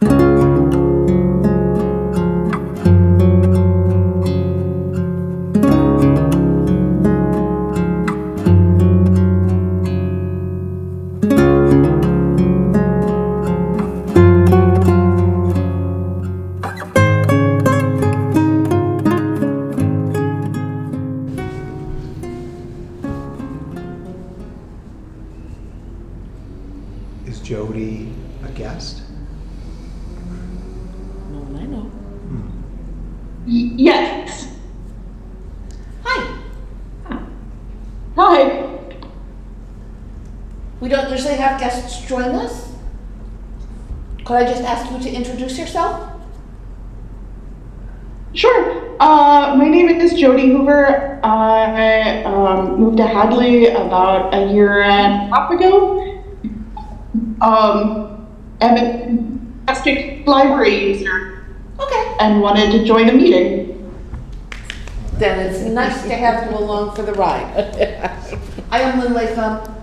Is Jody a guest? No one I know. Yes. Hi. Hi. We don't usually have guests join us. Could I just ask you to introduce yourself? Sure. My name is Jody Hoover. I moved to Hadley about a year and a half ago. I'm a fantastic library user Okay. and wanted to join a meeting. Then it's nice to have you along for the ride. I am Lynn Latham.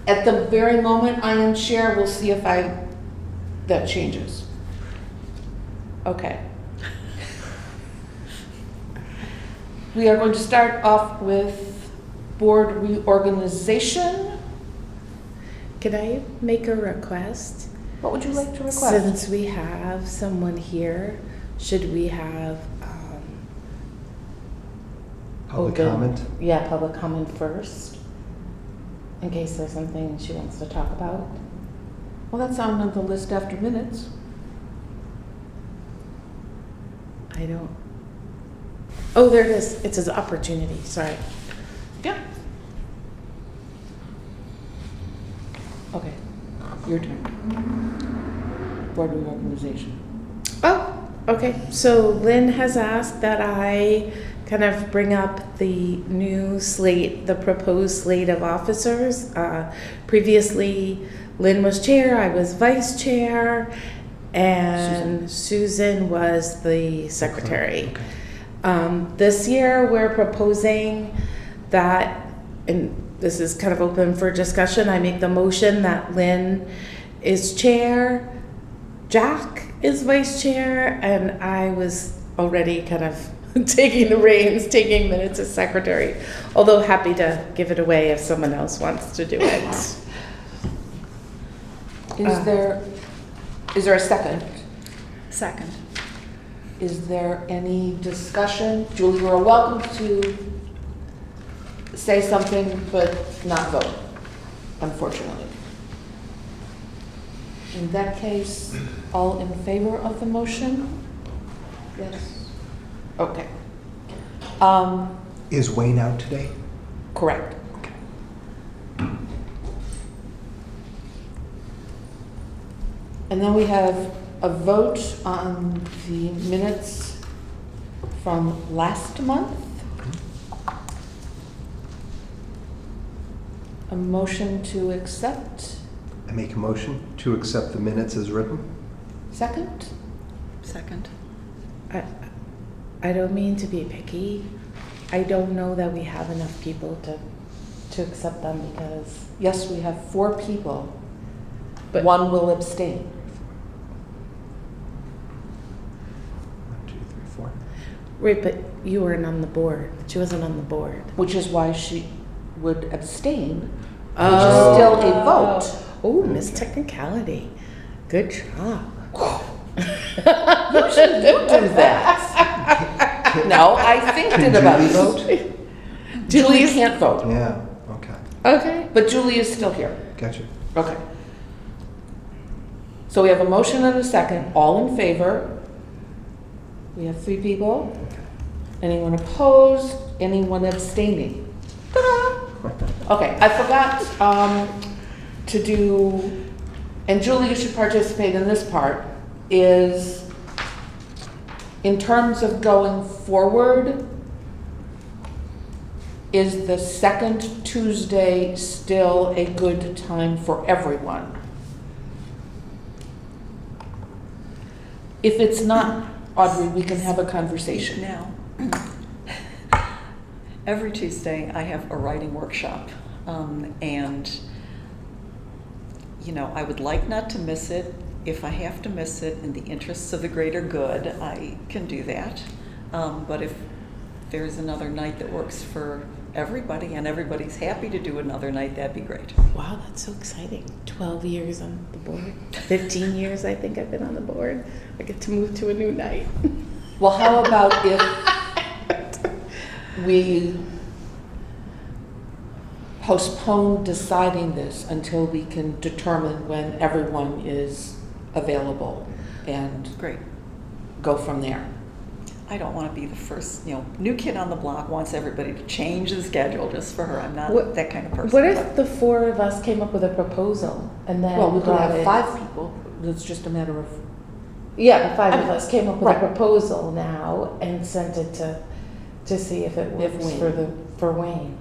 At the very moment I am chair, we'll see if that changes. Okay. We are going to start off with board reorganization. Could I make a request? What would you like to request? Since we have someone here, should we have Public open- comment? Yeah, public comment first, in case there's something she wants to talk about. Well, that's on the list after minutes. I don't. Oh, there it is. It says opportunity. Sorry. Yeah. Okay, your turn. Board reorganization. Oh, okay. So Lynn has asked that I kind of bring up the new slate, the proposed slate of officers. Previously, Lynn was chair, I was vice chair, and Susan was the secretary. Okay. This year, we're proposing that, and this is kind of open for discussion, I make the motion that Lynn is chair, Jack is vice chair, and I was already kind of taking the reins, taking minutes as secretary, although happy to give it away if someone else wants to do it. Is there a second? Second. Is there any discussion? Julie, you are welcome to say something, but not vote, unfortunately. In that case, all in favor of the motion? Yes. Okay. Is Wayne out today? Correct. Okay. And then we have a vote on the minutes from last month. A motion to accept. I make a motion to accept the minutes as written. Second? Second. I don't mean to be picky. I don't know that we have enough people to accept them because. Yes, we have 4 people, But- one will abstain. 1, 2, 3, 4. Right, but you weren't on the board. She wasn't on the board. Which is why she would abstain, which Oh. is still a vote. Oh, Miss Technicality. Good job. Usually you do that. No, I think Can did about Julie this. vote? Julie can't vote, Yeah, okay. Okay. but Julie is still here. Gotcha. Okay. So we have a motion and a second. All in favor? We have 3 people. Anyone opposed? Anyone abstaining? Ta-da! Okay, I forgot to do, and Julie, you should participate in this part, is in terms of going forward, is the second Tuesday still a good time for everyone? If it's not, Audrey, we can have a conversation. Now, every Tuesday I have a writing workshop, and you know, I would like not to miss it if I have to miss it in the interests of the greater good, I can do that. But if there's another night that works for everybody and everybody's happy to do another night, that'd be great. Wow, that's so exciting. 12 years on the board. 15 years, I think I've been on the board. I get to move to a new night. Well, how about if we postpone deciding this until we can determine when everyone is available and Great. go from there? I don't want to be the first, new kid on the block wants everybody to change the schedule just for her. I'm not What- that kind of person. What if the four of us came up with a proposal and then Well, we could brought have it- 5 people. It's just a matter of, Yeah, the five of I mean, us came up with right. a proposal now and sent it to see if it If works Wayne. for Wayne.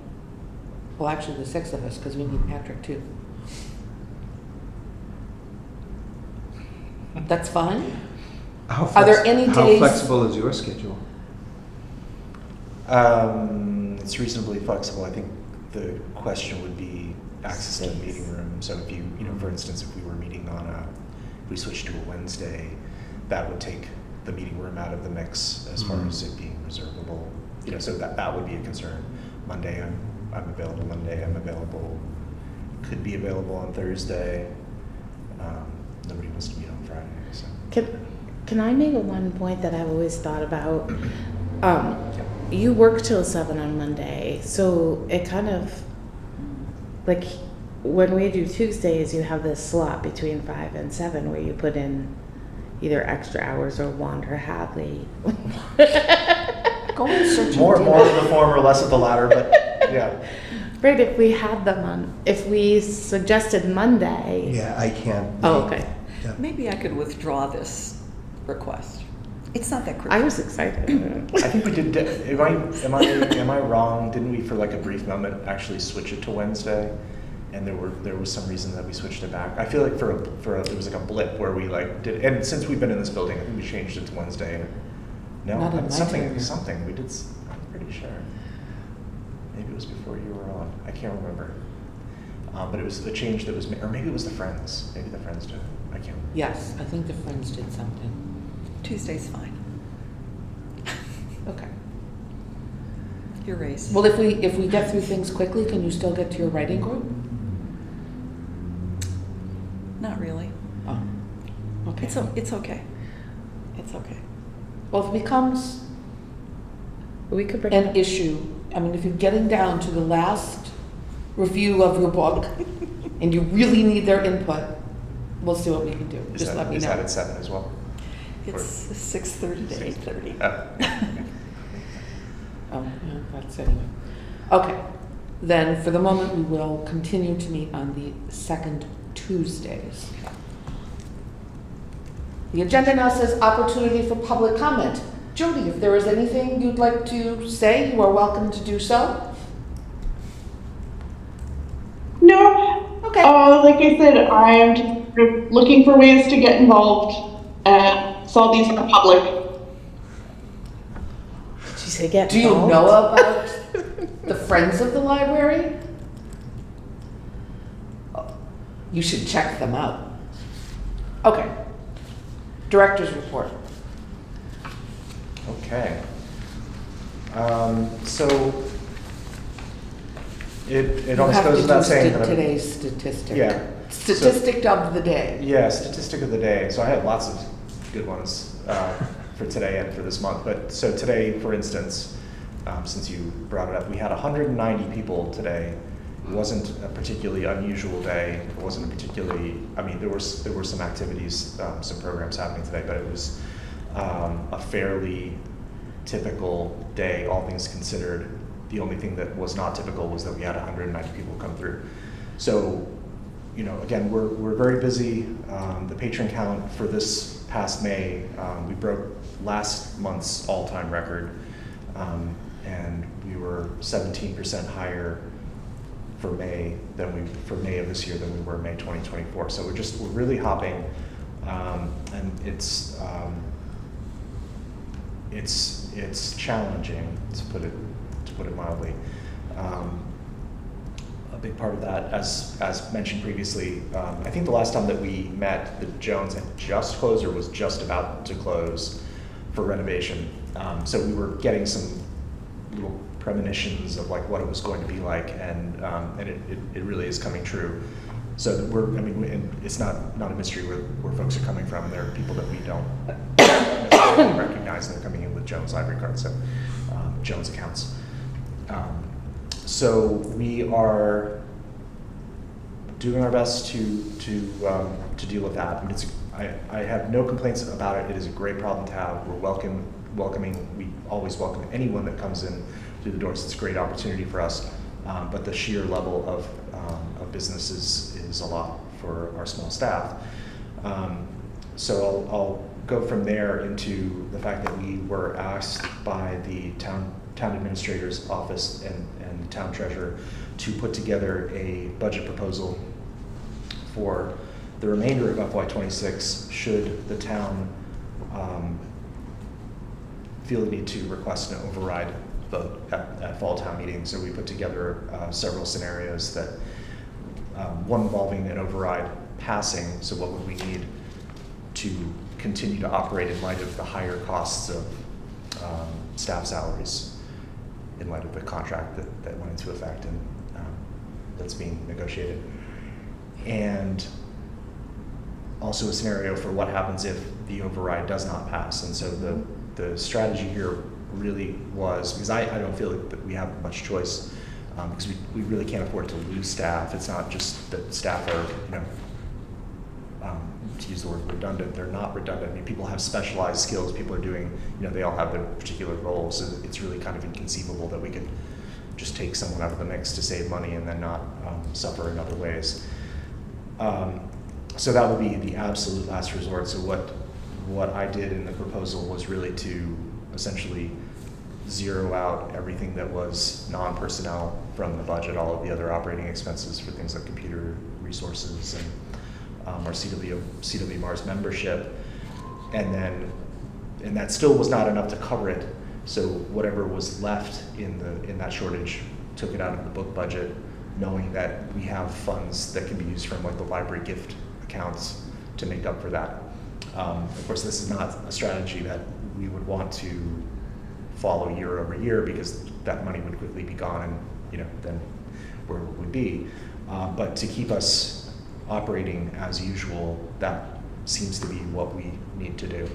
well, actually the 6 of us, because we need Patrick too. That's fine? Are there any How days- flexible is your schedule? It's reasonably flexible. I think the question would be access to the meeting room. So if you, for instance, if we were meeting if we switched to a Wednesday, that would take the meeting room out of the mix as far as it being reservable. So that would be a concern. Monday, I'm available. Monday, I'm available. Could be available on Thursday. Nobody wants to meet on Friday, so. Can I make one point that I've always thought about? You work till 7 on Monday, so it kind of, like, when we do Tuesdays, you have this slot between 5 and 7 where you put in either extra hours or wander Hadley. Go and search. More and of the former, less of the latter, but yeah. Right, if we had them on, if we suggested Monday. Yeah, I can't. Oh, okay. Yeah. Maybe I could withdraw this request. It's not that I critical. was excited. I think we did. Am I wrong? Didn't we, for like a brief moment, actually switch it to Wednesday? And there was some reason that we switched it back. I feel like it was like a blip where we like did. And since we've been in this building, I think we changed it to Wednesday. No, Not in my tenure. something we did. I'm pretty sure. Maybe it was before you were on. I can't remember. But it was a change that was, or maybe it was the Friends. Maybe the Friends did it. I can't remember. Yes, I think the Friends did something. Tuesday's fine. Okay. You're raised. Well, if we get through things quickly, can you still get to your writing group? Not really. Oh, okay. It's okay. It's okay. Well, if it becomes We could bring an issue, I mean, if you're getting down to the last review of your book and you really need their input, we'll see what we can do. Just let me Is that know. at 7 as well? It's 6:30 to 8:30. Oh, yeah, that's anyway. Okay, then for the moment, we will continue to meet on the second Tuesdays. The agenda now says opportunity for public comment. Jody, if there is anything you'd like to say, you are welcome to do so. No. Okay. Like I said, I'm just sort of looking for ways to get involved and solve these in the public. Did you say get Do you involved? know about the Friends of the Library? You should check them out. Okay. Director's report. Okay. So it You almost have goes to without do saying that today's statistic. Yeah. Statistic of the day. Yeah, statistic of the day. So I had lots of good ones for today and for this month. But so today, for instance, since you brought it up, we had 190 people today. It wasn't a particularly unusual day. It wasn't a particularly, I mean, there were some activities, some programs happening today, but it was a fairly typical day, all things considered. The only thing that was not typical was that we had 190 people come through. So, again, we're very busy. The patron count for this past May, we broke last month's all-time record, and we were 17% higher for May of this year than we were May 2024. So we're really hopping, and it's challenging, to put it mildly. a big part of that. As mentioned previously, I think the last time that we met, the Jones had just closed or was just about to close for renovation. So we were getting some little premonitions of like what it was going to be like, and it really is coming true. So that it's not a mystery where folks are coming from. There are people that we don't necessarily recognize, and they're coming in with Jones library cards, so Jones accounts. So we are doing our best to deal with that. I have no complaints about it. It is a great problem to have. We're welcoming. We always welcome anyone that comes in through the doors. It's a great opportunity for us. But the sheer level of business is a lot for our small staff. So I'll go from there into the fact that we were asked by the town administrator's office and the town treasurer to put together a budget proposal for the remainder of FY26 should the town feel the need to request an override vote at fall town meeting. So we put together several scenarios that one involving an override passing. So what would we need to continue to operate in light of the higher costs of staff salaries in light of the contract that went into effect and that's being negotiated. And also a scenario for what happens if the override does not pass. And so the strategy here really was, because I don't feel like that we have much choice, because we really can't afford to lose staff. It's not just that staff are, to use the word redundant, they're not redundant. I mean, people have specialized skills. People are doing, they all have their particular roles. So it's really kind of inconceivable that we could just take someone out of the mix to save money and then not suffer in other ways. So that would be the absolute last resort. So what I did in the proposal was really to essentially zero out everything that was non-personnel from the budget, all of the other operating expenses for things like computer resources and our CW Mars membership, and that still was not enough to cover it. So whatever was left in that shortage, took it out of the book budget, knowing that we have funds that can be used from like the library gift accounts to make up for that. Of course, this is not a strategy that we would want to follow year over year, because that money would quickly be gone, and then where it would be. But to keep us operating as usual, that seems to be what we need to do.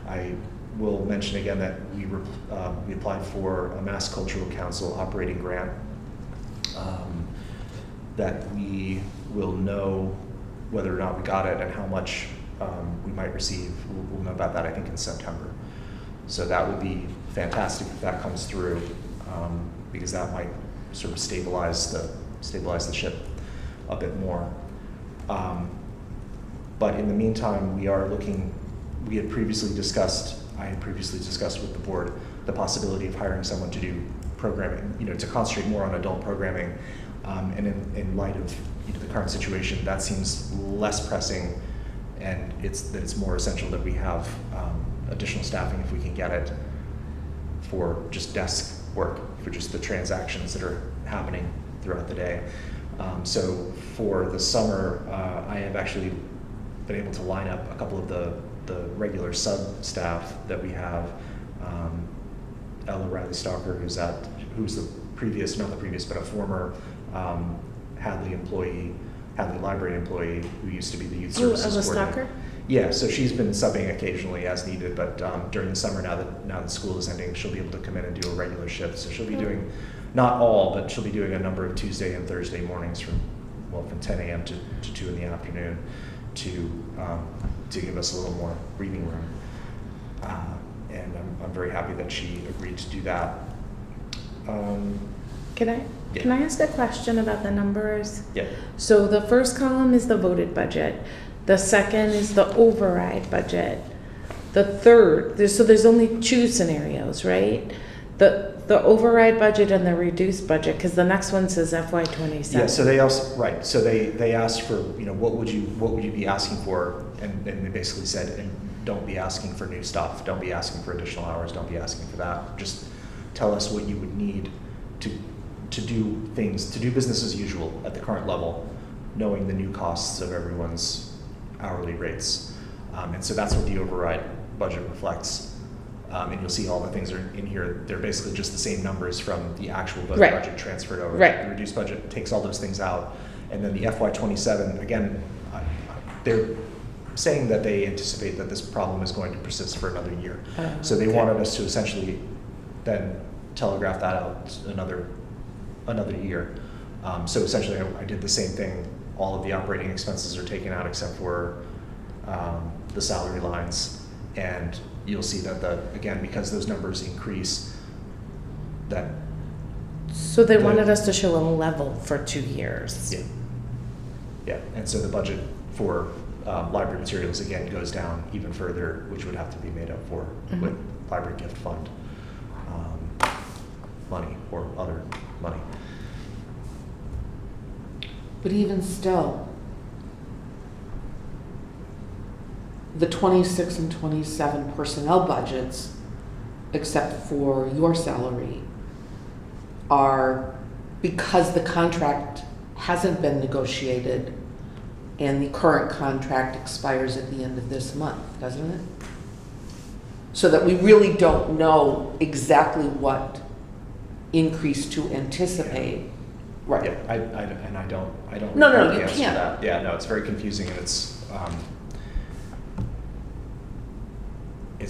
I will mention again that we applied for a Mass Cultural Council operating grant that we will know whether or not we got it and how much we might receive. We'll know about that, I think, in September. So that would be fantastic if that comes through, because that might sort of stabilize the ship a bit more. But in the meantime, I had previously discussed with the board the possibility of hiring someone to do programming, to concentrate more on adult programming. And in light of the current situation, that seems less pressing, and it's more essential that we have additional staffing if we can get it for just desk work, for just the transactions that are happening throughout the day. So for the summer, I have actually been able to line up a couple of the regular sub-staff that we have. Ella Riley Stalker, who's the previous, not the previous, but a former Hadley Library employee who used to be the youth services Ella coordinator. Stalker? Yeah, so she's been subbing occasionally as needed, but during the summer, now that school is ending, she'll be able to come in and do a regular shift. So she'll be doing, not all, but she'll be doing a number of Tuesday and Thursday mornings from 10 a.m. to 2 in the afternoon to give us a little more breathing room. And I'm very happy that she agreed to do that. Can I ask a question about the numbers? Yeah. So the first column is the voted budget. The second is the override budget. The third, there's only two scenarios, right? The override budget and the reduced budget, because the next one says FY27. Yeah. So they also So they asked for what would you be asking for, and they basically said, and don't be asking for new stuff. Don't be asking for additional hours. Don't be asking for that. Just tell us what you would need to to do things, to do business as usual at the current level, knowing the new costs of everyone's hourly rates. And so that's what the override budget reflects. And you'll see all the things are in here. They're basically just the same numbers from the actual Right. budget transferred over. Right. The reduced budget takes all those things out. And then the FY27, again, they're saying that they anticipate that this problem is going to persist for another year. So they Okay. wanted us to essentially then telegraph that out another year. So essentially, I did the same thing. All of the operating expenses are taken out except for the salary lines. And you'll see that again, because those numbers increase, that, So they The- wanted us to show a level for 2 years. yeah. Yeah, and so the budget for library materials again goes down even further, which would have to be made up for Mhm. with library gift fund money or other money. But even still, the 26 and 27 personnel budgets, except for your salary, are, because the contract hasn't been negotiated and the current contract expires at the end of this month, doesn't it? So that we really don't know exactly what increase to anticipate. Right. Yeah, I don't. No, know the you answer to can't. that. Yeah, no, it's very confusing and it's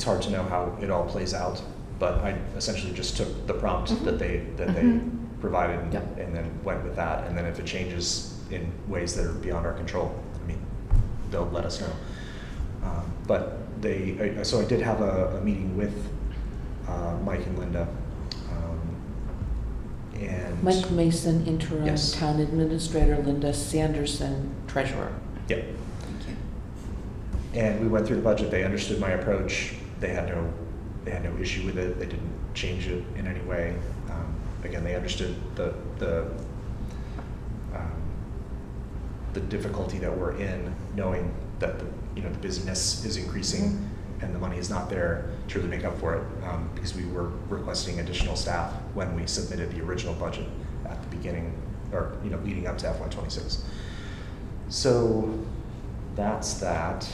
hard to know how it all plays out, but I essentially just took the prompt Mhm. that they Mhm. provided Yep. and then went with that. And then if it changes in ways that are beyond our control, I mean, they'll let us know. But so I did have a meeting with Mike and Linda. And Mike Mason, interim Yes. town administrator, Linda Sanderson, treasurer. Yep. And we went through the budget. They understood my approach. They had no issue with it. They didn't change it in any way. Again, they understood the difficulty that we're in, knowing that the busyness is increasing and the money is not there to really make up for it, because we were requesting additional staff when we submitted the original budget at the beginning, or leading up to FY26. So that's that.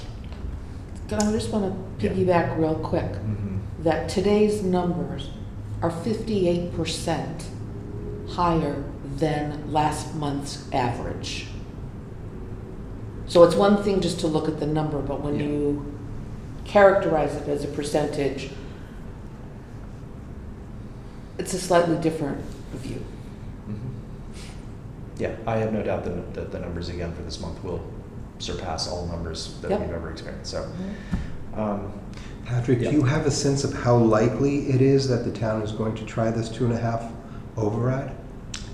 I just want to Yeah. piggyback real quick, Mm-hmm. that today's numbers are 58% higher than last month's average. So it's one thing just to look at the number, but when Yeah. you characterize it as a percentage, it's a slightly different view. Yeah, I have no doubt that the numbers again for this month will surpass all numbers that Yep. we've ever experienced. So, Patrick, Yeah. do you have a sense of how likely it is that the town is going to try this 2.5 override?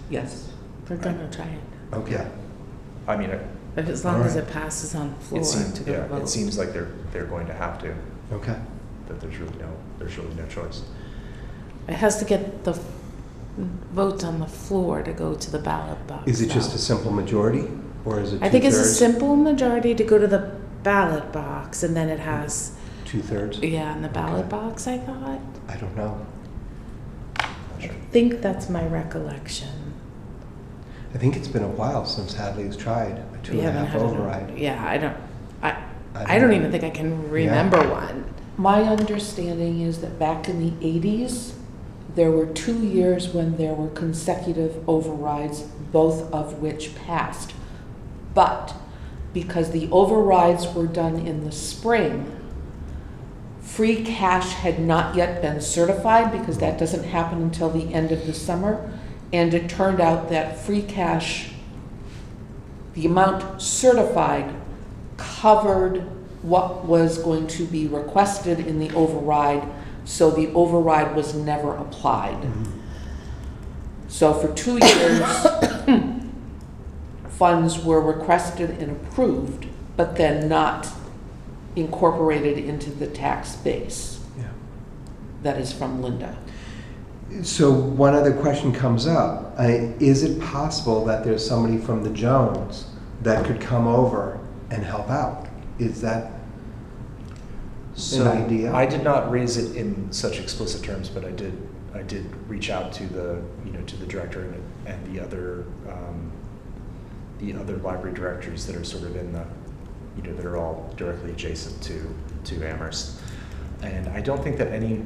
Yes. We're gonna try it. Okay. I mean, But as long as Alright. it passes on the floor it seems to go to vote. it seems like they're going to have to. Okay. That there's really no choice. It has to get the votes on the floor to go to the ballot box. Is it just now. a simple majority, or is it 2/3? I think it's a simple majority to go to the ballot box, and then it has, 2/3? yeah, in the ballot Okay. box, I thought. I don't know. Not I sure. think that's my recollection. I think it's been a while since Hadley's tried a We haven't 2.5 had override. Yeah, I I don't don't- even think I can remember one. My understanding is that back in the 80s, there were 2 years when there were consecutive overrides, both of which passed. But because the overrides were done in the spring, free cash had not yet been certified, because that doesn't happen until the end of the summer. And it turned out that free cash, the amount certified, covered what was going to be requested in the override, so the override was never applied. So for 2 years, funds were requested and approved, but then not incorporated into the tax base. Yeah. That is from Linda. So one other question comes up. Is it possible that there's somebody from the Jones that could come over and help out? Is that So idea? I did not raise it in such explicit terms, but I did reach out to the, to the director and the other library directors that are sort of in the, that are all directly adjacent to Amherst. And I don't think that any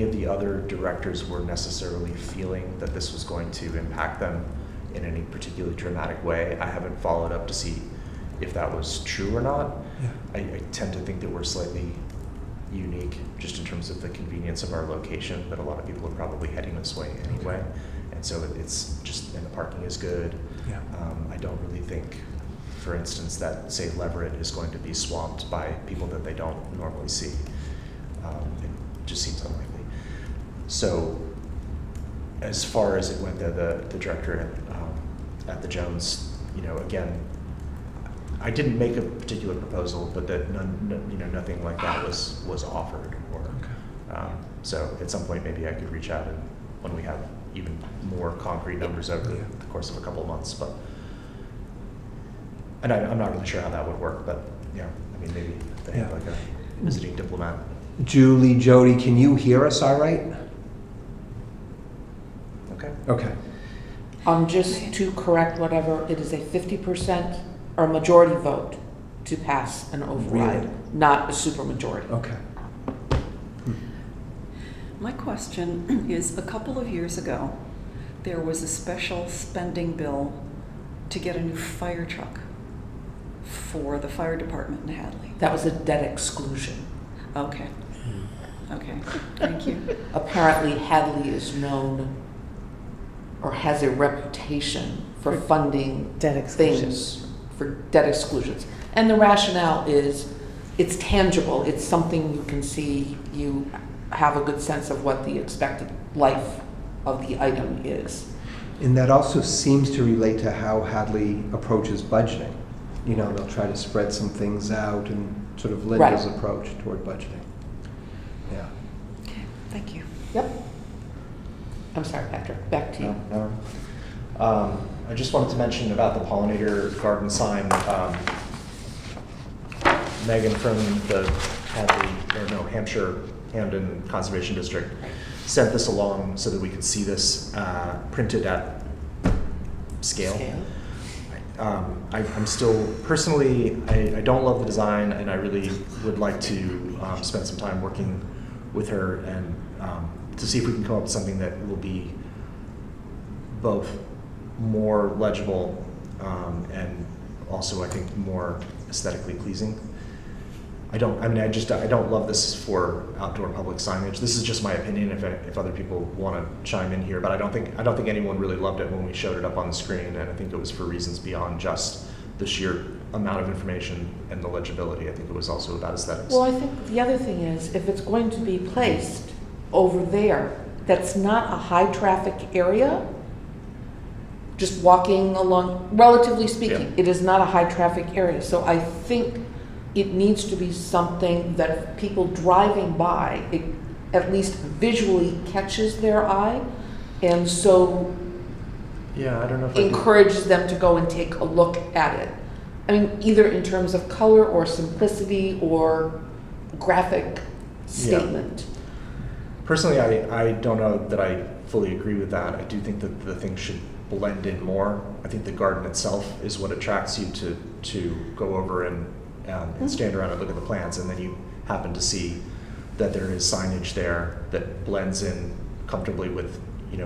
of the other directors were necessarily feeling that this was going to impact them in any particularly dramatic way. I haven't followed up to see if that was true or not. Yeah. I tend to think that we're slightly unique just in terms of the convenience of our location, but a lot of people are probably heading this way anyway. And so it's just, and the parking is good. Yeah. I don't really think, for instance, that, say, Leverett is going to be swamped by people that they don't normally see. It just seems unlikely. So as far as it went, the director at the Jones, again, I didn't make a particular proposal, but that nothing like that was offered. Or so at some point maybe I could reach out and when we have even more concrete numbers over the course of a couple of months. But and I'm not really sure how that would work, but maybe they have like a visiting diplomat. Julie, Jody, can you hear us all right? Okay. Okay. Just to correct whatever, it is a 50% or majority vote to pass an override, Really? not a supermajority. Okay. My question is, a couple of years ago, there was a special spending bill to get a new fire truck for the fire department in Hadley. That was a debt exclusion. Okay. Okay, thank you. Apparently Hadley is known or has a reputation for funding Debt exclusions. things for debt exclusions. And the rationale is it's tangible, it's something you can see, you have a good sense of what the expected life of the item is. And that also seems to relate to how Hadley approaches budgeting. They'll try to spread some things out and sort of Linda's Right. approach toward budgeting. Yeah. Okay, thank you. Yep. I'm sorry, Patrick, back to you. No. I just wanted to mention about the pollinator garden sign. Megan from the Hampshire Hamden Conservation District sent this along so that we could see this printed at scale. I'm still, personally, I don't love the design, and I really would like to spend some time working with her and to see if we can come up with something that will be both more legible and also, I think, more aesthetically pleasing. I don't love this for outdoor public signage. This is just my opinion. If other people want to chime in here, but I don't think anyone really loved it when we showed it up on the screen, and I think it was for reasons beyond just the sheer amount of information and the legibility. I think it was also about aesthetics. Well, I think the other thing is, if it's going to be placed over there, that's not a high traffic area. Just walking along, relatively speaking, it is not a high traffic area. So I think it needs to be something that if people driving by, it at least visually catches their eye, and so Yeah, I don't know if I could- encourages them to go and take a look at it. I mean, either in terms of color or simplicity or graphic statement. Personally, I don't know that I fully agree with that. I do think that the thing should blend in more. I think the garden itself is what attracts you to go over and stand around and look at the plants, and then you happen to see that there is signage there that blends in comfortably with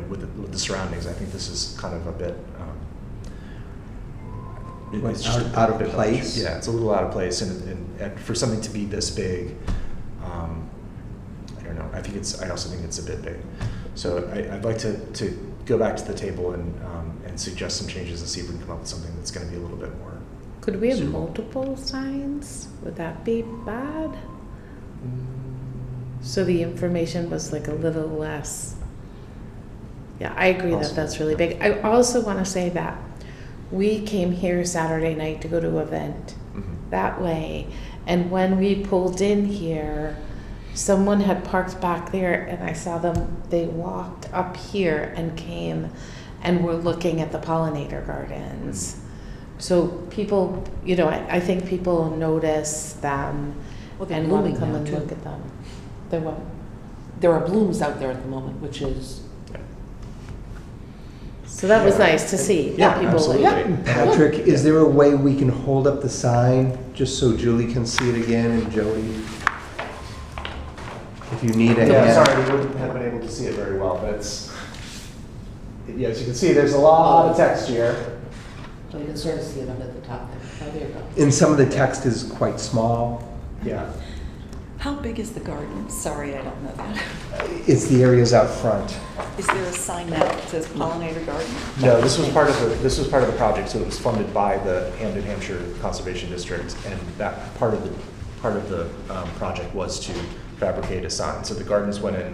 with the surroundings. I think this is kind of a bit it's just out of a bit place? much. Yeah, it's a little out of place, and for something to be this big, I don't know. I also think it's a bit big. So I'd like to go back to the table and suggest some changes and see if we can come up with something that's going to be a little bit more. Could we have suitable. multiple signs? Would that be bad? So the information was like a little less. Yeah, I agree that Possible. that's really big. I also want to say that we came here Saturday night to go to an event Mhm. that way. And when we pulled in here, someone had parked back there and I saw them, they walked up here and came and were looking at the pollinator gardens. So people, I think people notice them Well, they're and want to blooming come now, and too. look at them. They're what? There are blooms out there at the moment, which is, So that was Yeah. nice to see. that Yeah, people absolutely. Yeah. Patrick, is there a way we can hold up the sign just so Julie can see it again and Jody? If you need a Yeah, hand. sorry, we wouldn't have been able to see it very well, but yeah, as you can see, there's a lot of text here. so you can sort of see it under the top there. Oh, there you go. And some of the text is quite small. Yeah. How big is the garden? Sorry, I don't know that. It's the areas out front. Is there a sign now that says pollinator garden? No, this was part of the project, so it was funded by the Hamden, Hampshire Conservation District, and that part of the project was to fabricate a sign. So the gardens went in,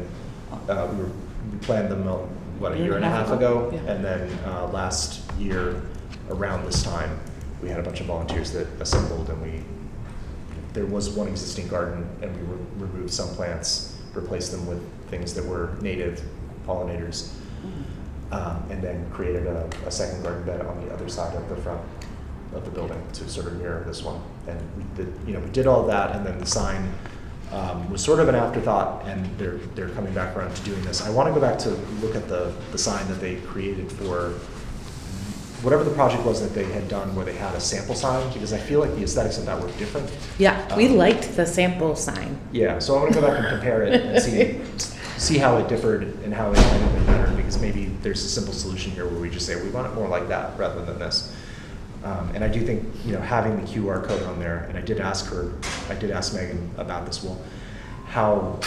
we planned them, a year and a half ago? Yeah. And then last year, around this time, we had a bunch of volunteers that assembled, and there was one existing garden, and we removed some plants, replaced them with things that were native pollinators, and then created a second garden bed on the other side of the front of the building to sort of mirror this one. And we did all that, and then the sign was sort of an afterthought, and they're coming back around to doing this. I want to go back to look at the sign that they created for whatever the project was that they had done where they had a sample sign, because I feel like the aesthetics of that were different. Yeah, we liked the sample sign. Yeah, so I want to go back and compare it and see how it differed and how it might have been better, because maybe there's a simple solution here where we just say we want it more like that rather than this. And I do think, having the QR code on there, and I did ask Megan about this, how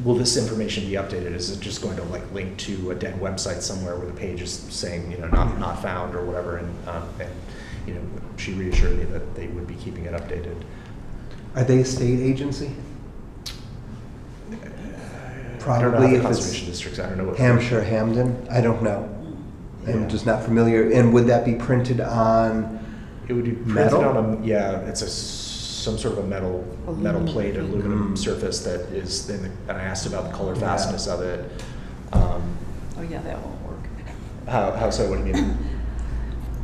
will this information be updated? Is it just going to link to a dead website somewhere where the page is saying, not found or whatever? And she reassured me that they would be keeping it updated. Are they a state agency? I don't know Probably the if conservation it's districts. I don't know what Hampshire, Hamden, I don't know. Yeah. I'm just not familiar. And would that be printed on, It would be printed Metal? on it's some sort of a metal Aluminum. plate, aluminum Mm. surface that is. And I asked about the color Yeah. fastness of it. Oh, yeah, that won't work. How so? What do you mean?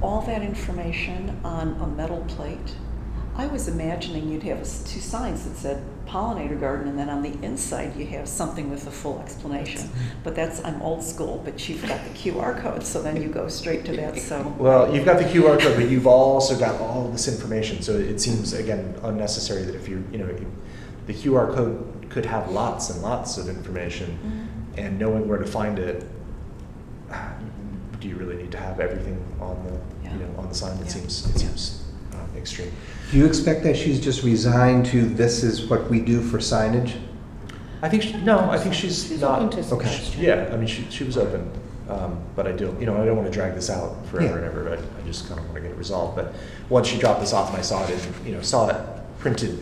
All that information on a metal plate, I was imagining you'd have two signs that said pollinator garden, and then on the inside you have something with a full explanation. But I'm old school, but you've got the QR code, so then you go straight to that, so. Well, you've got the QR code, but you've also got all of this information. So it seems, again, unnecessary that if the QR code could have lots and lots of information, and knowing where to find it, do you really need to have everything on the on the sign? It Yeah. seems extreme. do you expect that she's just resigned to this is what we do for signage? I think she's She's not. open to suggestion. Yeah, I mean she was open, but I don't want to drag this out forever Yeah. and ever. But I just kind of want to get it resolved. But once she dropped this off and I saw it printed,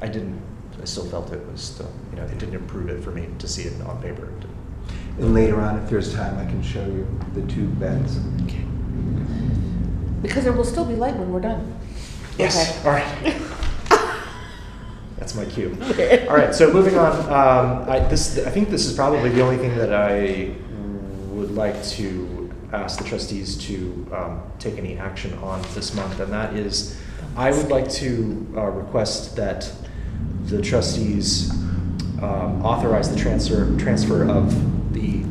I still felt it was still it didn't improve it for me to see it on paper. And later on, if there's time, I can show you the two beds. Okay. Because there will still be light when we're done. Yes. Okay. All right. That's my cue. All right. So moving on. I think this is probably the only thing that I would like to ask the trustees to take any action on this month, and that is, I would like to request that the trustees authorize the transfer of the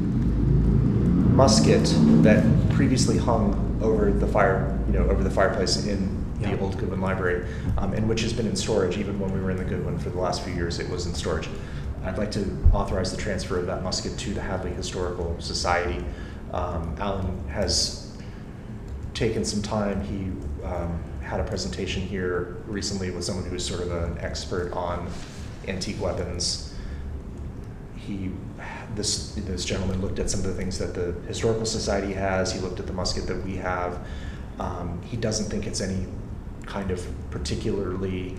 musket that previously hung over the fireplace in the old Goodwin Library, and which has been in storage even when we were in the Goodwin for the last few years. It was in storage. I'd like to authorize the transfer of that musket to the Hadley Historical Society. Alan has taken some time. He had a presentation here recently with someone who is sort of an expert on antique weapons. This gentleman looked at some of the things that the Historical Society has. He looked at the musket that we have. He doesn't think it's any kind of particularly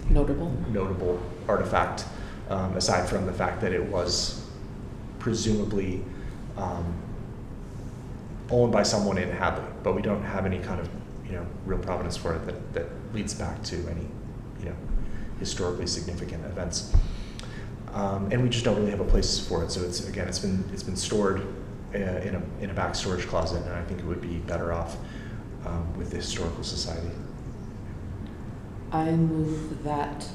notable artifact, aside from the fact that it was presumably owned by someone in Hadley, but we don't have any kind of real provenance for it that leads back to any historically significant events. And we just don't really have a place for it. So it's been stored in a back storage closet, and I think it would be better off with the Historical Society. I move that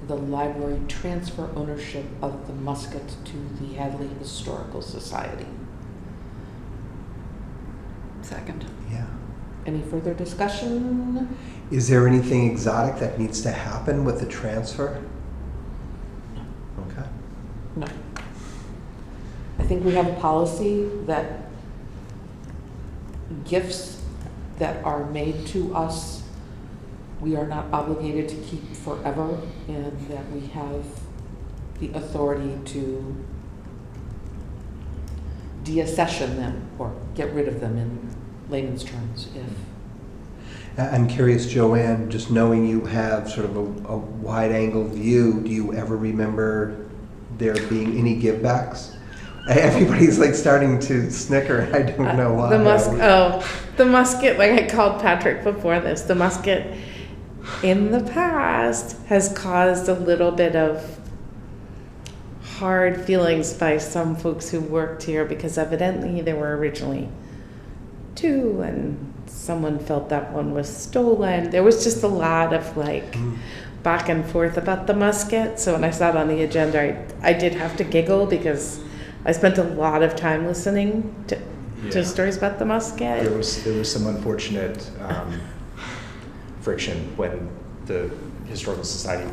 the library transfer ownership of the musket to the Hadley Historical Society. Second. Yeah. Any further discussion? Is there anything exotic that needs to happen with the transfer? Okay. No. I think we have a policy that gifts that are made to us, we are not obligated to keep forever, and that we have the authority to deaccession them or get rid of them in layman's terms if. I'm curious, Joanne, just knowing you have sort of a wide-angle view, do you ever remember there being any givebacks? Everybody's like starting to snicker. I don't know why. The musket, like I called Patrick before this, the musket in the past has caused a little bit of hard feelings by some folks who worked here because evidently there were originally 2 and someone felt that one was stolen. There was just a lot of like back and forth about the musket. So when I saw it on the agenda, I did have to giggle because I spent a lot of time listening to stories about the musket. There was some unfortunate friction when the Historical Society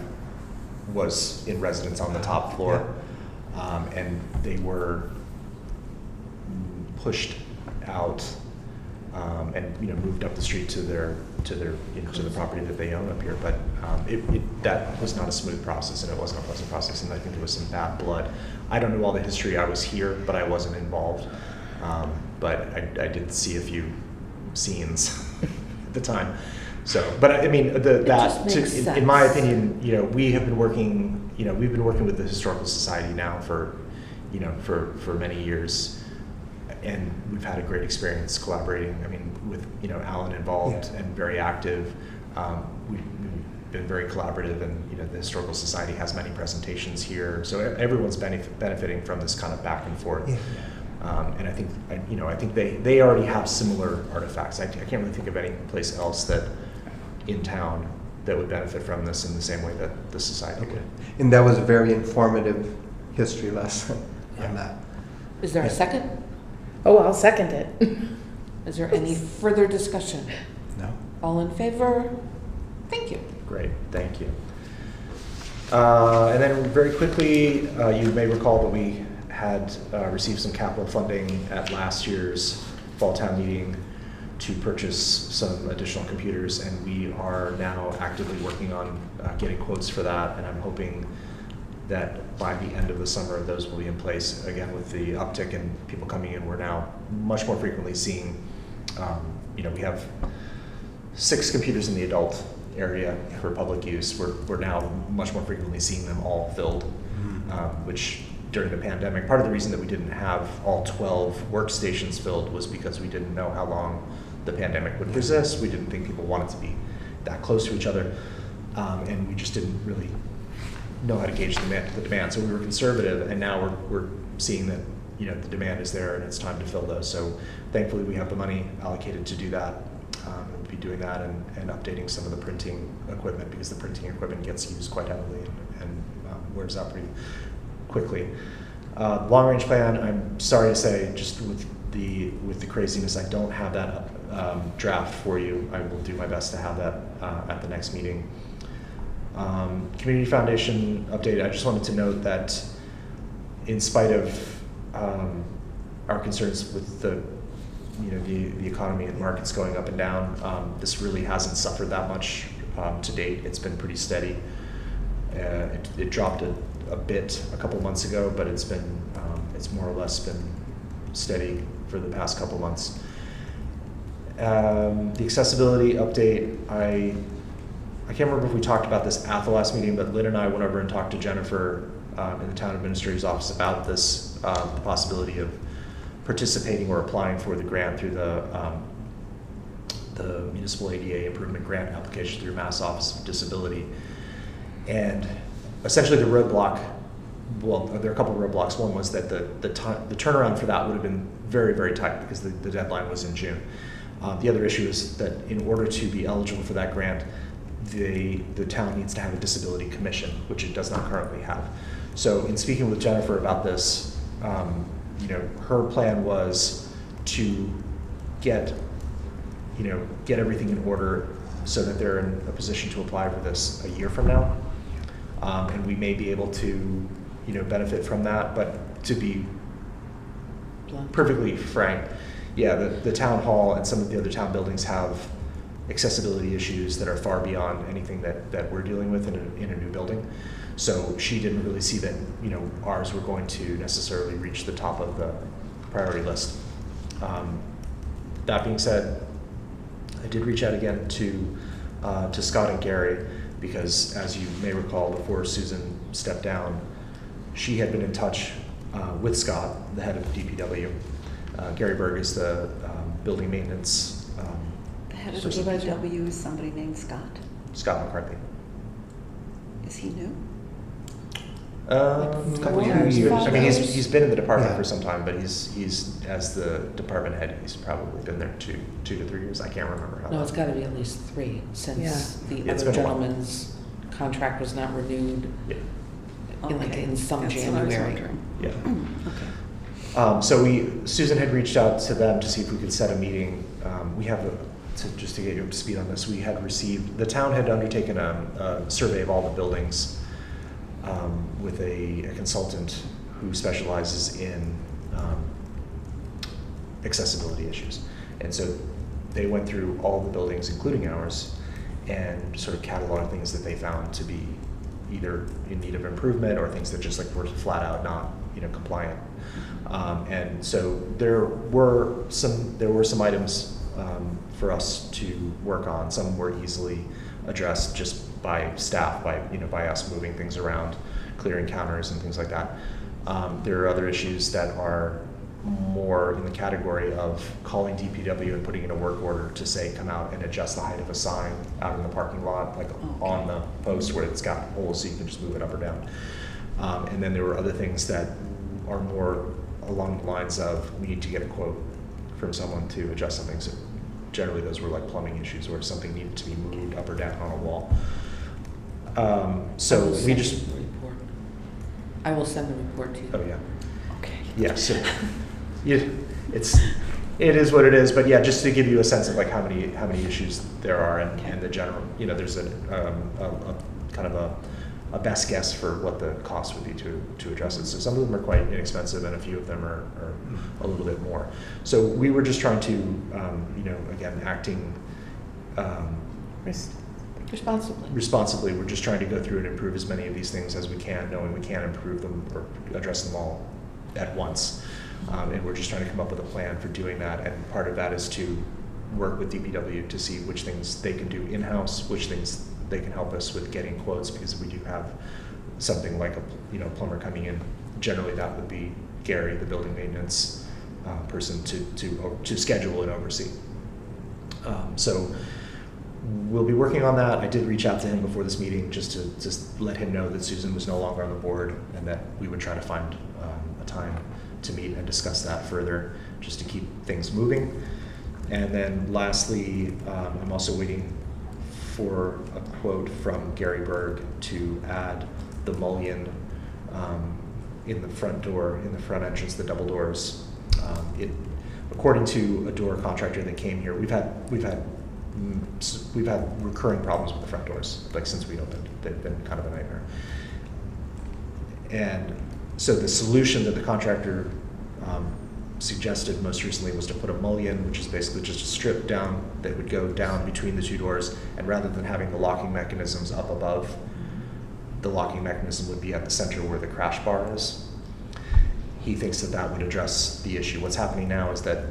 was in residence on the top floor, and they were pushed out and moved up the street to the property that they own up here. But that was not a smooth process, and it wasn't a pleasant process, and I think there was some bad blood. I don't know all the history. I was here, but I wasn't involved. But I did see a few scenes at the time. So, but I mean, in my opinion, we have been working. We've been working with the Historical Society now for many years. And we've had a great experience collaborating. I mean, with Alan involved and very active. We've been very collaborative, and the Historical Society has many presentations here, so everyone's benefiting from this kind of back and forth. And I think they already have similar artifacts. I can't really think of any place else that in town that would benefit from this in the same way that the society would. And that was a very informative history lesson on that. Is there a second? Oh, I'll second it. Is there any further discussion? No. All in favor? Thank you. Great, thank you. And then very quickly, you may recall that we had received some capital funding at last year's fall town meeting to purchase some additional computers, and we are now actively working on getting quotes for that, and I'm hoping that by the end of the summer those will be in place. Again, with the uptick in people coming in, we're now much more frequently seeing, we have 6 computers in the adult area for public use. We're now much more frequently seeing them all filled, which during the pandemic, part of the reason that we didn't have all 12 workstations filled was because we didn't know how long the pandemic would persist. We didn't think people wanted to be that close to each other, and we just didn't really know how to gauge the demand. So we were conservative, and now we're seeing that the demand is there and it's time to fill those. So thankfully we have the money allocated to do that. We'll be doing that and updating some of the printing equipment, because the printing equipment gets used quite heavily and wears out pretty quickly. Long range plan, I'm sorry to say, just with the craziness, I don't have that draft for you. I will do my best to have that at the next meeting. Community Foundation update, I just wanted to note that in spite of our concerns with the economy and markets going up and down, this really hasn't suffered that much to date. It's been pretty steady. It dropped a bit a couple months ago, but it's more or less been steady for the past couple months. The accessibility update, I can't remember if we talked about this at the last meeting, but Lynn and I went over and talked to Jennifer in the town administrator's office about this, the possibility of participating or applying for the grant through the municipal ADA improvement grant application through Mass Office of Disability. And essentially the roadblock, well, there are a couple of roadblocks. One was that the turnaround for that would have been very, very tight because the deadline was in June. The other issue is that in order to be eligible for that grant, the town needs to have a disability commission, which it does not currently have. So in speaking with Jennifer about this, her plan was to get everything in order so that they're in a position to apply for this a year from now. And we may be able to, benefit from that, but to be perfectly frank, the town hall and some of the other town buildings have accessibility issues that are far beyond anything that we're dealing with in a new building. So she didn't really see that, ours were going to necessarily reach the top of the priority list. That being said, I did reach out again to Scott and Gary, because as you may recall, before Susan stepped down, she had been in touch with Scott, the head of DPW. Gary Berg is the building maintenance. The head of the Supervisor. DPW is somebody named Scott. Scott McCarthy. Is he new? Couple 4 years. years, I mean, 5 years? he's been in the department Yeah. for some time, but he's as the department head, he's probably been there 2 to 3 years. I can't remember how No, long. it's gotta be at least 3, since the It's other been a while. gentleman's contract was not renewed Yeah. in some That's what I was January. wondering. Yeah. Okay. So Susan had reached out to them to see if we could set a meeting. We have just to get you up to speed on this, the town had undertaken a survey of all the buildings with a consultant who specializes in accessibility issues. And so they went through all the buildings, including ours, and sort of cataloged things that they found to be either in need of improvement or things that just like were flat out not compliant. And so there were some items for us to work on. Some were easily addressed just by staff, by us moving things around, clearing counters and things like that. There are other issues that are more in the category of calling DPW and putting in a work order to say, come out and adjust the height of a sign out in the parking lot, like on the post where it's got holes so you can just move it up or down. And then there were other things that are more along the lines of, we need to get a quote from someone to adjust something. So generally those were like plumbing issues where something needed to be moved up or down on a wall. So we just, I will send the report to you. oh yeah. Okay. Yeah, so it is what it is, but yeah, just to give you a sense of like how many issues there are and the general, there's a kind of a best guess for what the cost would be to address it. So some of them are quite inexpensive and a few of them are a little bit more. So we were just trying to, again, acting responsibly, we're just trying to go through and improve as many of these things as we can, knowing we can't improve them or address them all at once. And we're just trying to come up with a plan for doing that. And part of that is to work with DPW to see which things they can do in-house, which things they can help us with getting quotes, because we do have something like a plumber coming in. Generally, that would be Gary, the building maintenance person, to schedule and oversee. So we'll be working on that. I did reach out to him before this meeting just to let him know that Susan was no longer on the board and that we would try to find a time to meet and discuss that further, just to keep things moving. And then lastly, I'm also waiting for a quote from Gary Berg to add the mullion in the front door, in the front entrance, the double doors. According to a door contractor that came here, we've had recurring problems with the front doors, like since we opened. They've been kind of a nightmare. And so the solution that the contractor suggested most recently was to put a mullion, which is basically just a strip down that would go down between the two doors, and rather than having the locking mechanisms up above, the locking mechanism would be at the center where the crash bar is. He thinks that would address the issue. What's happening now is that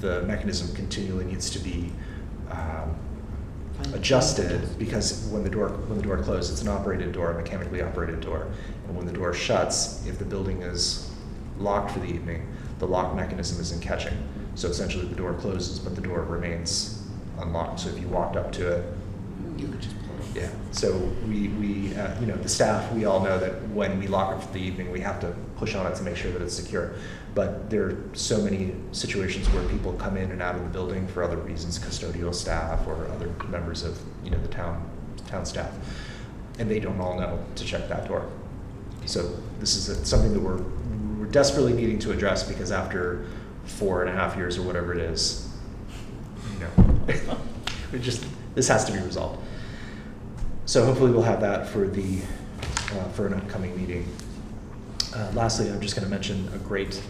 the mechanism continually needs to be adjusted, because when the door closes, it's an operated door, a mechanically operated door, and when the door shuts, if the building is locked for the evening, the lock mechanism isn't catching. So essentially the door closes, but the door remains unlocked. So if you walked up to it, You could just pull it. Yeah, so we the staff, we all know that when we lock up for the evening, we have to push on it to make sure that it's secure. But there are so many situations where people come in and out of the building for other reasons, custodial staff or other members of, the town staff, and they don't all know to check that door. So this is something that we're desperately needing to address, because after 4.5 years or whatever it is, this has to be resolved. So hopefully we'll have that for for an upcoming meeting. Lastly, I'm just going to mention a great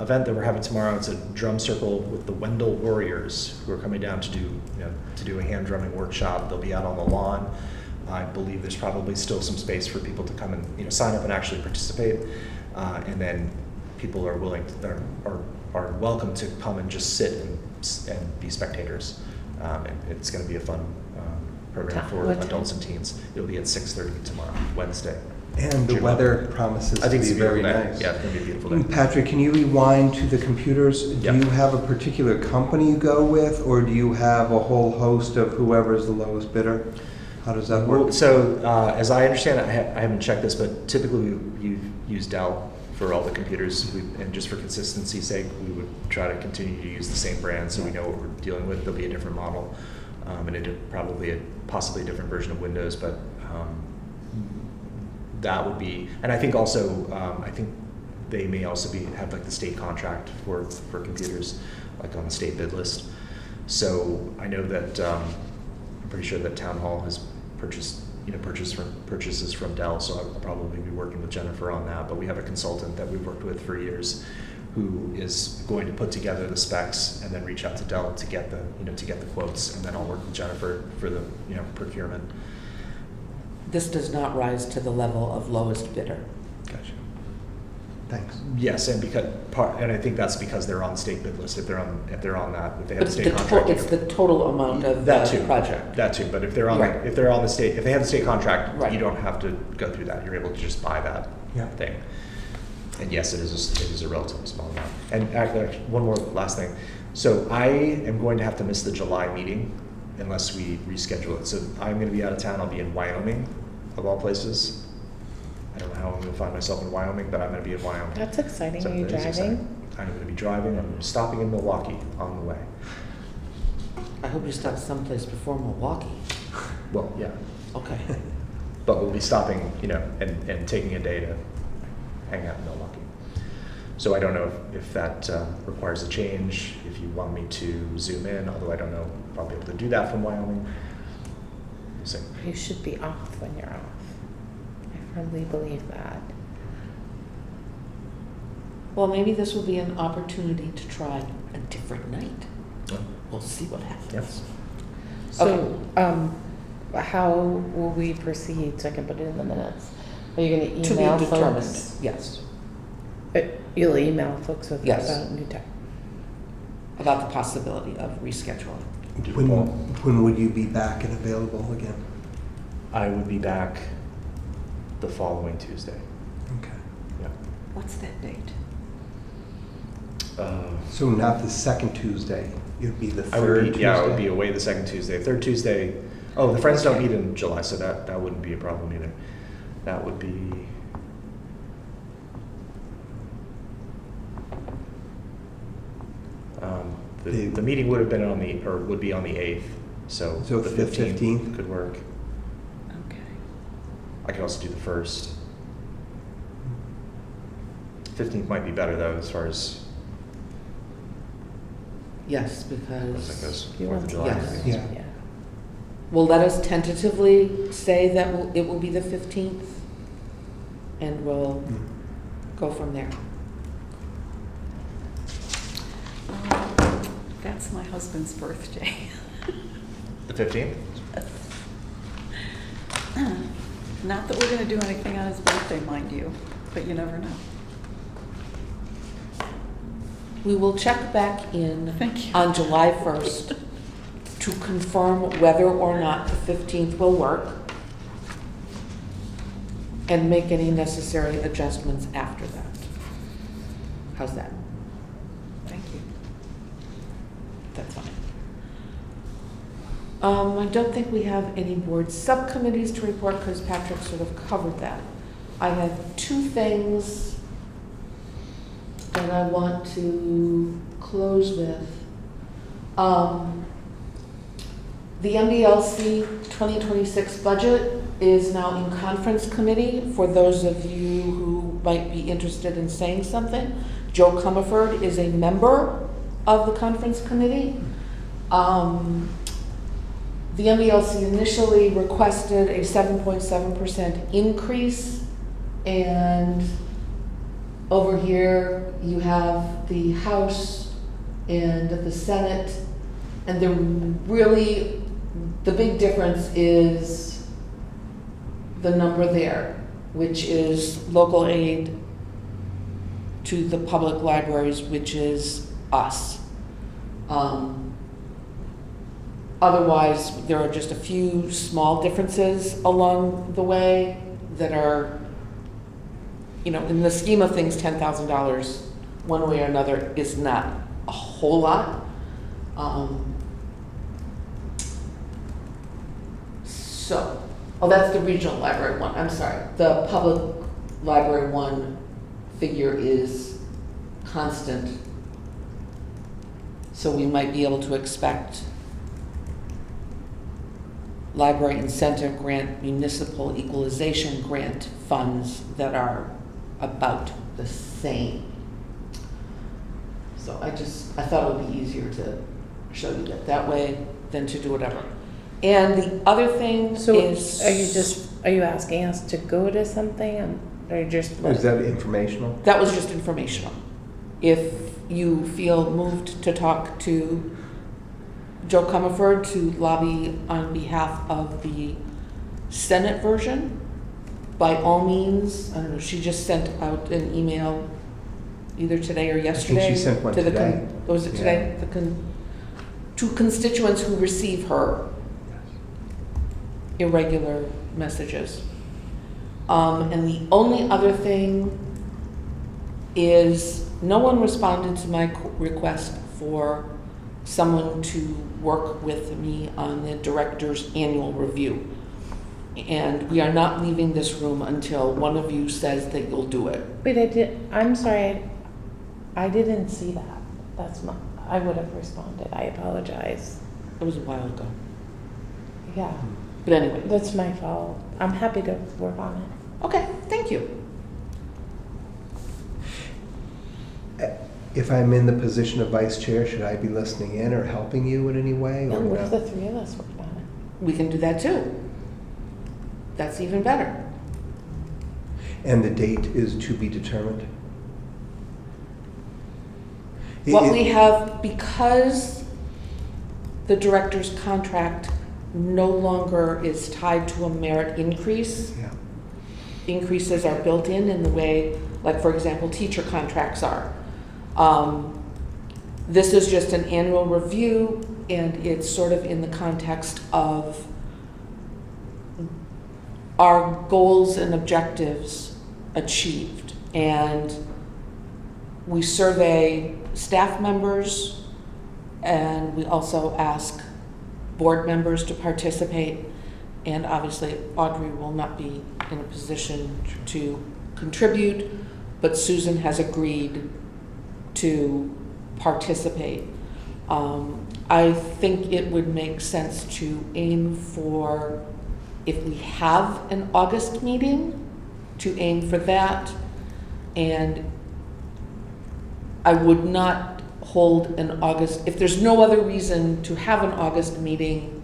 event that we're having tomorrow. It's a drum circle with the Wendell Warriors, who are coming down to do a hand drumming workshop. They'll be out on the lawn. I believe there's probably still some space for people to come and sign up and actually participate, and then people are are welcome to come and just sit and be spectators. And it's going to be a fun program for adults and teens. It'll be at 6:30 tomorrow, Wednesday. And the June weather 11th. promises I to think be it's a beautiful very day. nice. Yeah, it's going to be a beautiful day. Patrick, can you rewind to the computers? Yeah. Do you have a particular company you go with, or do you have a whole host of whoever's the lowest bidder? How does that work? Well, so as I understand it, I haven't checked this, but typically we use Dell for all the computers, and just for consistency's sake, we would try to continue to use the same brand so we know what we're dealing with. There'll be a different model, and probably possibly a different version of Windows, but that would be, and I think also, I think they may also have like the state contract for computers, like on the state bid list. So I know that I'm pretty sure that Town Hall has purchases from Dell, so I'll probably be working with Jennifer on that. But we have a consultant that we've worked with for years, who is going to put together the specs and then reach out to Dell to get the quotes, and then I'll work with Jennifer for the procurement. This does not rise to the level of lowest bidder. Gotcha. Thanks. Yes, and and I think that's because they're on the state bid list. If they have But the it's state contract, it's the total amount of that the too. project. That too. But if they're on Right. if they have the state contract, Right. you don't have to go through that. You're able to just buy that thing. And yes, it is a relatively small amount. And actually, one more last thing. So I am going to have to miss the July meeting unless we reschedule it. So I'm going to be out of town. I'll be in Wyoming, of all places. I don't know how I'm going to find myself in Wyoming, but I'm going to be in Wyoming. That's exciting. So Are you that is driving? exciting. I'm going to be driving. I'm stopping in Milwaukee on the way. I hope you stop someplace before Milwaukee. Well, yeah. Okay. But we'll be stopping, and taking a day to hang out in Milwaukee. So I don't know if that requires a change, if you want me to zoom in, although I don't know if I'll be able to do that from Wyoming. We'll see. You should be off when you're off. I firmly believe that. Well, maybe this will be an opportunity to try a different night. We'll see what happens. Yes. So, how will we proceed? So I can put it in the minutes. Are you going to To be email determined, folks? yes, You'll email folks with Yes. about new tech. about the possibility of rescheduling. When would you be back and available again? I would be back the following Tuesday. Okay. Yeah. What's that date? So not the second Tuesday, it would be the I third would Tuesday? be, yeah, I would be away the second Tuesday. Third Tuesday, oh, the Friends don't meet in July, so that wouldn't be a problem either. That would be, the meeting would have been would be on the 8th, so So the the 15th 15th? could work. Okay. I could also do the 1st. 15th might be better though, as far as Yes, that because goes. You 4th of want- July. yes. Yeah. Yeah. well, let us tentatively say that it will be the 15th, and we'll Mm. go from there. That's my husband's birthday. The 15th? Not that we're going to do anything on his birthday, mind you, but you never know. We will check back in Thank you. on July 1st to confirm whether or not the 15th will work, and make any necessary adjustments after that. How's that? Thank you. That's fine. I don't think we have any board subcommittees to report because Patrick sort of covered that. I have two things that I want to close with. The MDLC 2026 budget is now in conference committee. For those of you who might be interested in saying something, Joe Comerford is a member of the conference committee. The MDLC initially requested a 7.7% increase, and over here you have the House and the Senate, and the big difference is the number there, which is local aid to the public libraries, which is us. Otherwise, there are just a few small differences along the way that are, in the scheme of things, $10,000 one way or another is not a whole lot. That's the regional library one, I'm sorry. The public library one figure is constant. So we might be able to expect library incentive grant, municipal equalization grant funds that are about the same. So I thought it would be easier to show you that way than to do whatever. And the other thing So is... are you asking us to go to something, or just? Is that informational? That was just informational. If you feel moved to talk to Joe Comerford to lobby on behalf of the Senate version, by all means, I don't know, she just sent out an email either today or yesterday. I think she sent one today. Was it today? Yeah. To constituents who receive her irregular messages. And the only other thing is no one responded to my request for someone to work with me on the director's annual review. And we are not leaving this room until one of you says that you'll do it. Wait, I'm sorry, I didn't see that. I would have responded, I apologize. It was a while ago. Yeah, But anyway, that's my fault. I'm happy to work on it. okay, thank you. If I'm in the position of vice chair, should I be listening in or helping you in any way? Or And what no? if the three of us work on it? We can do that too. That's even better. And the date is to be determined? What we have, because the director's contract no longer is tied to a merit increase, Yeah. increases are built in the way, like for example, teacher contracts are. This is just an annual review, and it's sort of in the context of our goals and objectives achieved. And we survey staff members, and we also ask board members to participate. And obviously Audrey will not be in a position to contribute, but Susan has agreed to participate. I think it would make sense to aim for, if we have an August meeting, to aim for that. And I would not hold an August, if there's no other reason to have an August meeting,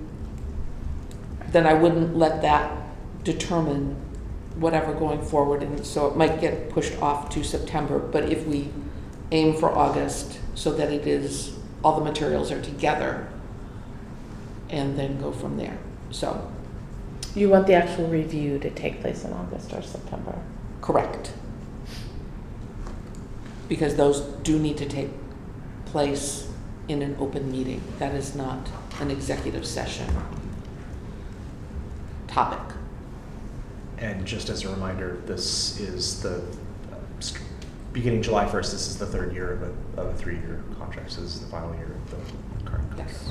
then I wouldn't let that determine whatever going forward. And so it might get pushed off to September, but if we aim for August so that it is, all the materials are together, and then go from there. So, You want the actual review to take place in August or September? correct. Because those do need to take place in an open meeting. That is not an executive session topic. And just as a reminder, this is beginning July 1st, this is the third year of a 3-year contract, so this is the final year of the current contract. Yes.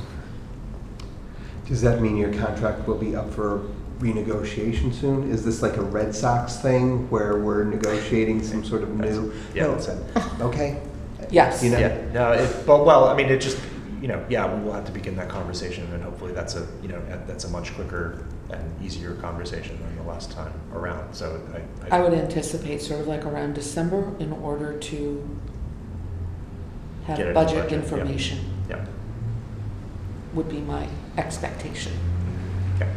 Does that mean your contract will be up for renegotiation soon? Is this like a Red Sox thing where we're negotiating some sort of new? Yeah, No. that's it. Okay. Yes. You know? Yeah, no, but, well, I mean, it just, yeah, we will have to begin that conversation, and hopefully that's that's a much quicker and easier conversation than the last time around, so I would anticipate sort of like around December in order to Get it in have the budget budget, yeah. information, Yeah, would be my expectation. okay.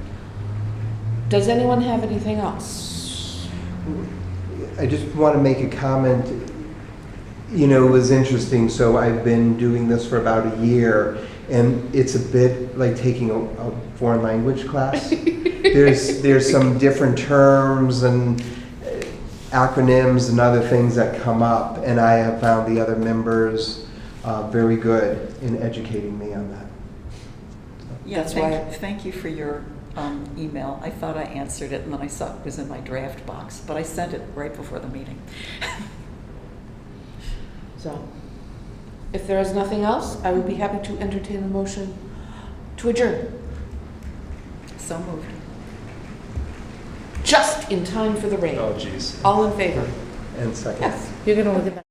Does anyone have anything else? I just want to make a comment. You know, it was interesting. So I've been doing this for about a year, and it's a bit like taking a foreign language class. There's some different terms and acronyms and other things that come up, and I have found the other members very good in educating me on that. Yeah, That's why- thank you for your email. I thought I answered it, and then I saw it was in my draft box, but I sent it right before the meeting. So, if there is nothing else, I would be happy to entertain a motion to adjourn. So moved. Just in time for the rain. Oh, geez. All in favor? And second. Yes. You're gonna look at that.